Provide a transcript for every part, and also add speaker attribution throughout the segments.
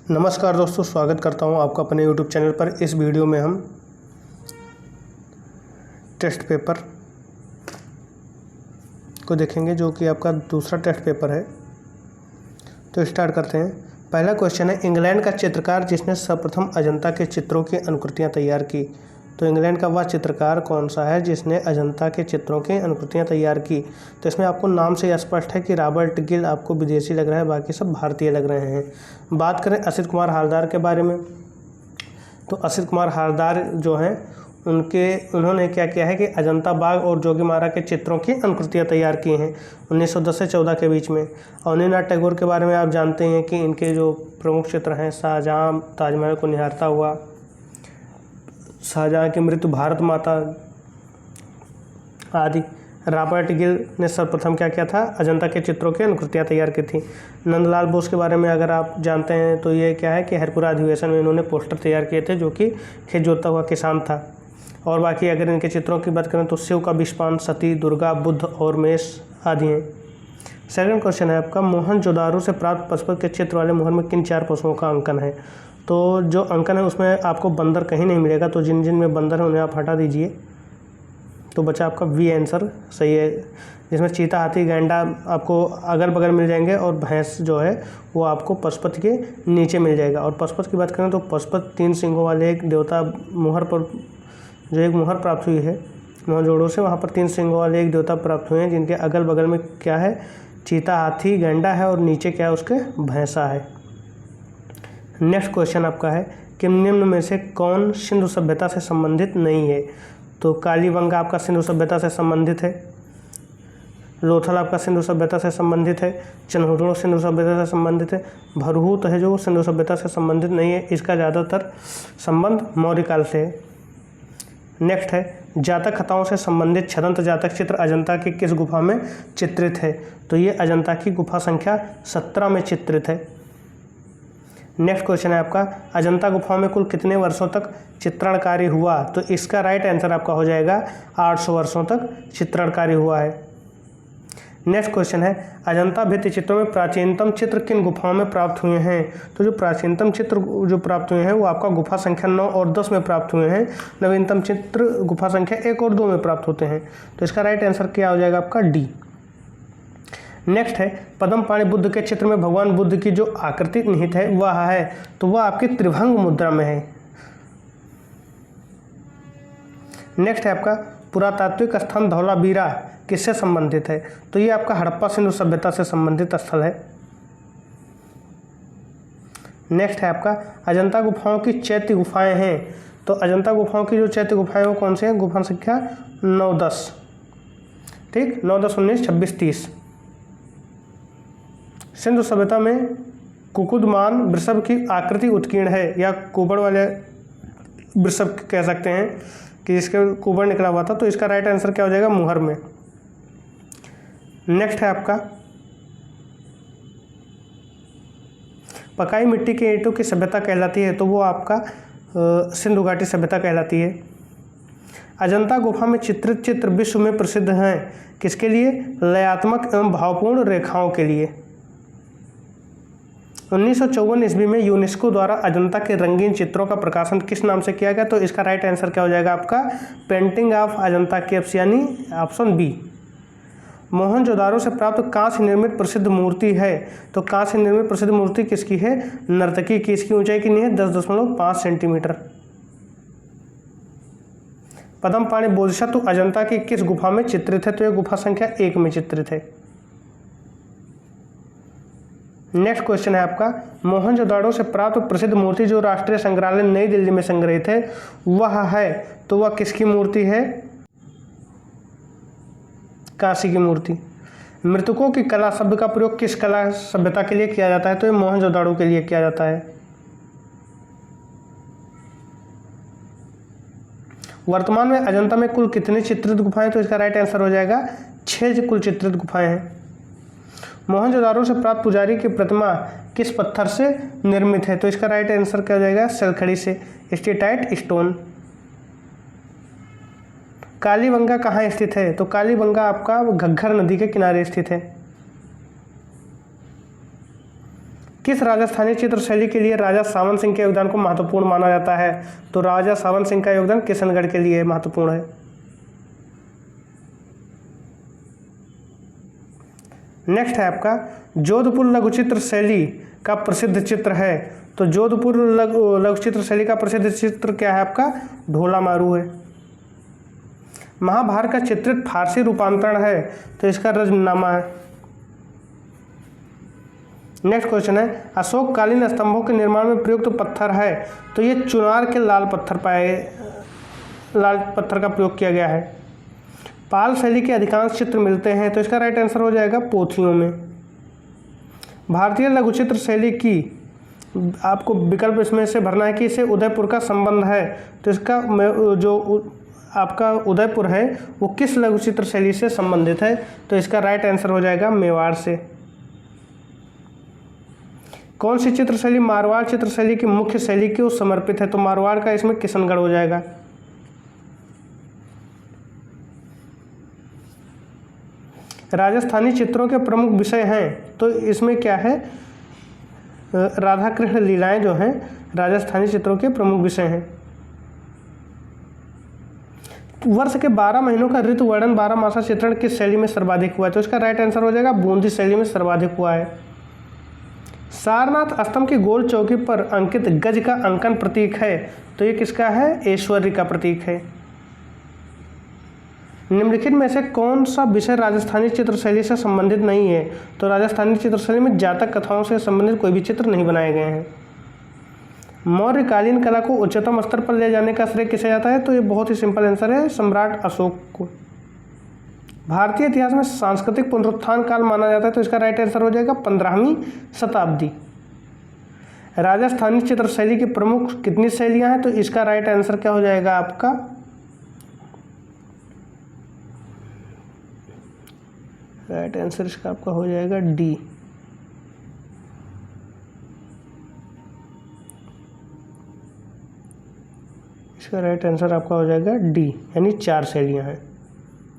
Speaker 1: नमस्कार दोस्तों, स्वागत करता हूं आपका अपने YouTube चैनल पर। इस वीडियो में हम टेस्ट पेपर को देखेंगे जो कि आपका दूसरा टेस्ट पेपर है। तो स्टार्ट करते हैं। पहला क्वेश्चन है, इंग्लैंड का चित्रकार जिसने सर्वप्रथम अजंता के चित्रों की अनुकृतियां तैयार की। तो इंग्लैंड का वह चित्रकार कौन सा है जिसने अजंता के चित्रों की अनुकृतियां तैयार की। तो इसमें आपको नाम से स्पष्ट है कि रॉबर्ट गिल आपको विदेशी लग रहा है, बाकी सब भारतीय लग रहे हैं। बात करें असित कुमार हालदार के बारे में, तो असित कुमार हालदार जो हैं उन्होंने क्या किया है कि अजंता बाग और जोगीमारा के चित्रों की अनुकृतियां तैयार की हैं 1910 से 14 के बीच में। अवनीनाथ टैगोर के बारे में आप जानते हैं कि इनके जो प्रमुख चित्र हैं, शाहजहाँ ताजमहल को निहारता हुआ, शाहजहाँ की मृत्यु, भारत माता आदि। रॉबर्ट गिल ने सर्वप्रथम क्या किया था, अजंता के चित्रों की अनुकृतियां तैयार की थी। नंदलाल बोस के बारे में अगर आप जानते हैं तो ये क्या है कि हरिपुरा अधिवेशन में इन्होंने पोस्टर तैयार किए थे जो कि खेत जोतता हुआ किसान था। और बाकी अगर इनके चित्रों की बात करें तो शिव का विषपान, सती, दुर्गा, बुद्ध और मेष आदि हैं। सेकंड क्वेश्चन है आपका, मोहनजोदारो से प्राप्त पशुपति के चित्र वाले मोहर में किन 4 पशुओं का अंकन है। तो जो अंकन है उसमें आपको बंदर कहीं नहीं मिलेगा, तो जिन जिन में बंदर है उन्हें आप हटा दीजिए। तो बचा आपका वी आंसर सही है, जिसमें चीता, हाथी, गैंडा आपको अगल बगल मिल जाएंगे और भैंस जो है वो आपको पशुपति के नीचे मिल जाएगा। और पशुपति की बात करें तो पशुपति 3 सिंगों वाले एक देवता मोहर पर जो एक मोहर प्राप्त हुई है मोहनजोदड़ो से, वहाँ पर 3 सिंगों वाले एक देवता प्राप्त हुए हैं जिनके अगल बगल में क्या है, चीता, हाथी, गैंडा है और नीचे क्या है उसके भैंसा है। नेक्स्ट क्वेश्चन आपका है कि निम्न में से कौन सिंधु सभ्यता से संबंधित नहीं है। तो कालीबंगा आपका सिंधु सभ्यता से संबंधित है, लोथल आपका सिंधु सभ्यता से संबंधित है, चन्हुटो सिंधु सभ्यता से संबंधित है, भरहूत है जो सिंधु सभ्यता से संबंधित नहीं है, इसका ज़्यादातर संबंध मौर्य काल से है। नेक्स्ट है, जातक कथाओं से संबंधित छदंत जातक चित्र अजंता की किस गुफा में चित्रित है। तो ये अजंता की गुफा संख्या 17 में चित्रित है। नेक्स्ट क्वेश्चन है आपका, अजंता गुफा में कुल कितने वर्षों तक चित्रण कार्य हुआ। तो इसका राइट आंसर आपका हो जाएगा 800 वर्षों तक चित्रण कार्य हुआ है। नेक्स्ट क्वेश्चन है, अजंता भित्ति चित्रों में प्राचीनतम चित्र किन गुफाओं में प्राप्त हुए हैं। तो जो प्राचीनतम चित्र जो प्राप्त हुए हैं वो आपका गुफा संख्या 9 और 10 में प्राप्त हुए हैं। नवीनतम चित्र गुफा संख्या 1 और 2 में प्राप्त होते हैं। तो इसका राइट आंसर क्या हो जाएगा आपका डी। नेक्स्ट है, पद्मपाणि बुद्ध के चित्र में भगवान बुद्ध की जो आकृति निहित है वह है, तो वह आपकी त्रिभंग मुद्रा में है। नेक्स्ट है आपका, पुरातात्विक स्थान धौलावीरा किससे संबंधित है। तो ये आपका हड़प्पा सिंधु सभ्यता से संबंधित स्थल है। नेक्स्ट है आपका, अजंता गुफाओं की चैत्य गुफाएं हैं। तो अजंता गुफाओं की जो चैत्य गुफाएं वो कौन से हैं, गुफा संख्या 9, 10, ठीक, 9, 10, 19, 26, 30। सिंधु सभ्यता में कुकुदमान वृषभ की आकृति उत्कीर्ण है, या कुबड़ वाले वृषभ कह सकते हैं कि इसके कुबड़ निकला हुआ था। तो इसका राइट आंसर क्या हो जाएगा, मुहर में। नेक्स्ट है आपका, पकाई मिट्टी के ईंटों की सभ्यता कहलाती है। तो वो आपका सिंधु घाटी सभ्यता कहलाती है। अजंता गुफा में चित्रित चित्र विश्व में प्रसिद्ध हैं किसके लिए, लयात्मक एवं भावपूर्ण रेखाओं के लिए। 1954 ईस्वी में यूनेस्को द्वारा अजंता के रंगीन चित्रों का प्रकाशन किस नाम से किया गया। तो इसका राइट आंसर क्या हो जाएगा आपका, पेंटिंग ऑफ अजंता केव्स, यानी ऑप्शन बी। मोहनजोदारो से प्राप्त कांस्य निर्मित प्रसिद्ध मूर्ति है। तो कांस्य निर्मित प्रसिद्ध मूर्ति किसकी है, नर्तकी की। इसकी ऊंचाई कितनी है, 10.5 सेंटीमीटर। पद्मपाणि बोधिसत्व अजंता की किस गुफा में चित्रित है। तो यह गुफा संख्या 1 में चित्रित है। नेक्स्ट क्वेश्चन है आपका, मोहनजोदाड़ो से प्राप्त प्रसिद्ध मूर्ति जो राष्ट्रीय संग्रहालय नई दिल्ली में संग्रहित है वह है, तो वह किसकी मूर्ति है, काशी की मूर्ति। मृतकों की कला शब्द का प्रयोग किस कला सभ्यता के लिए किया जाता है। तो ये मोहनजोदाड़ो के लिए किया जाता है। वर्तमान में अजंता में कुल कितनी चित्रित गुफाएं। तो इसका राइट आंसर हो जाएगा 6 कुल चित्रित गुफाएं हैं। मोहनजोदारो से प्राप्त पुजारी की प्रतिमा किस पत्थर से निर्मित है। तो इसका राइट आंसर क्या हो जाएगा, सलखड़ी से, स्टेटाइट स्टोन। कालीबंगा कहाँ स्थित है। तो कालीबंगा आपका घग्गर नदी के किनारे स्थित है। किस राजस्थानी चित्र शैली के लिए राजा सावन सिंह के योगदान को महत्वपूर्ण माना जाता है? तो राजा सावन सिंह का योगदान किशनगढ़ के लिए महत्वपूर्ण है। नेक्स्ट है आपका जोधपुर लघु चित्र शैली का प्रसिद्ध चित्र है। तो जोधपुर लघु चित्र शैली का प्रसिद्ध चित्र क्या है आपका? ढोला मारू है। महाभारत का चित्रित फारसी रूपांतरण है तो इसका रजमनामा है। नेक्स्ट क्वेश्चन है अशोककालीन स्तंभों के निर्माण में प्रयुक्त पत्थर है। तो ये चुनार के लाल पत्थर का प्रयोग किया गया है। पाल शैली के अधिकांश चित्र मिलते हैं तो इसका राइट आंसर हो जाएगा पोथियों में। भारतीय लघु चित्र शैली की आपको विकल्प इसमें से भरना है कि इसे उदयपुर का संबंध है। तो इसका जो आपका उदयपुर है वो किस लघु चित्र शैली से संबंधित है? तो इसका राइट आंसर हो जाएगा मेवाड़ से। कौन सी चित्र शैली मारवाड़ चित्र शैली की मुख्य शैली को समर्पित है? तो मारवाड़ का इसमें किशनगढ़ हो जाएगा। राजस्थानी चित्रों के प्रमुख विषय हैं तो इसमें क्या है? राधा कृष्ण लीलाएं जो हैं राजस्थानी चित्रों के प्रमुख विषय हैं। वर्ष के 12 महीनों का ऋतु वर्णन 12 मासा चित्रण किस शैली में सर्वाधिक हुआ है? तो इसका राइट आंसर हो जाएगा बूंदी शैली में सर्वाधिक हुआ है। सारनाथ स्तंभ की गोल चौकी पर अंकित गज का अंकन प्रतीक है तो ये किसका है? ऐश्वर्य का प्रतीक है। निम्नलिखित में से कौन सा विषय राजस्थानी चित्र शैली से संबंधित नहीं है? तो राजस्थानी चित्र शैली में जातक कथाओं से संबंधित कोई भी चित्र नहीं बनाए गए हैं। मौर्यकालीन कला को उच्चतम स्तर पर ले जाने का श्रेय किसे जाता है? तो ये बहुत ही सिंपल आंसर है सम्राट अशोक को। भारतीय इतिहास में सांस्कृतिक पुनरुत्थान काल माना जाता है तो इसका राइट आंसर हो जाएगा 15वीं शताब्दी। राजस्थानी चित्र शैली की प्रमुख कितनी शैलियां हैं? तो इसका राइट आंसर क्या हो जाएगा आपका? राइट आंसर इसका आपका हो जाएगा डी। इसका राइट आंसर आपका हो जाएगा डी, यानी 4 शैलियां हैं।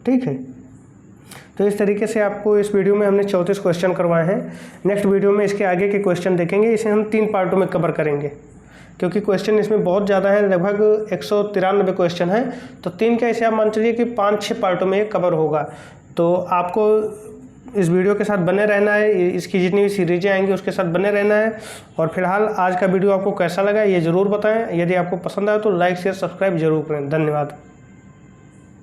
Speaker 1: ठीक है, तो इस तरीके से आपको इस वीडियो में हमने 34 क्वेश्चन करवाए हैं। नेक्स्ट वीडियो में इसके आगे के क्वेश्चन देखेंगे। इसे हम 3 पार्टों में कवर करेंगे क्योंकि क्वेश्चन इसमें बहुत ज़्यादा है, लगभग 193 क्वेश्चन हैं। तो 3 क्या इसे आप मान चलिए कि 5-6 पार्टों में ये कवर होगा। तो आपको इस वीडियो के साथ बने रहना है, इसकी जितनी भी सीरीजें आएंगी उसके साथ बने रहना है। और फिलहाल आज का वीडियो आपको कैसा लगा ये ज़रूर बताएं। यदि आपको पसंद आए तो लाइक शेयर सब्सक्राइब जरूर करें। धन्यवाद।